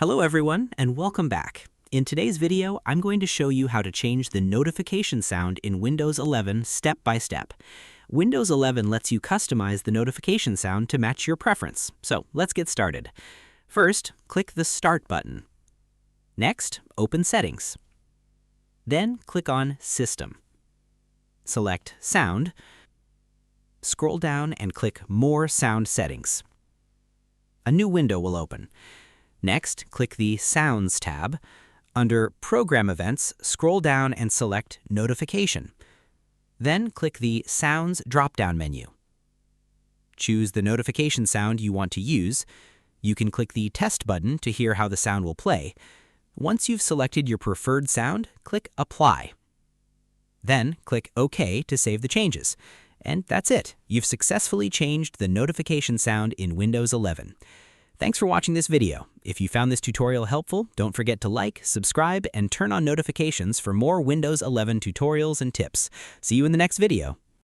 Hello everyone, and welcome back. In today's video, I'm going to show you how to change the notification sound in Windows 11 step by step. Windows 11 lets you customize the notification sound to match your preference, so let's get started. First, click the Start button. Next, open Settings. Then click on System. Select Sound. Scroll down and click More Sound Settings. A new window will open. Next, click the Sounds tab. Under Program Events, scroll down and select Notification. Then click the Sounds drop-down menu. Choose the notification sound you want to use. You can click the Test button to hear how the sound will play. Once you've selected your preferred sound, click Apply. Then click OK to save the changes. And that's it. You've successfully changed the notification sound in Windows 11. Thanks for watching this video. If you found this tutorial helpful, don't forget to like, subscribe, and turn on notifications for more Windows 11 tutorials and tips. See you in the next video.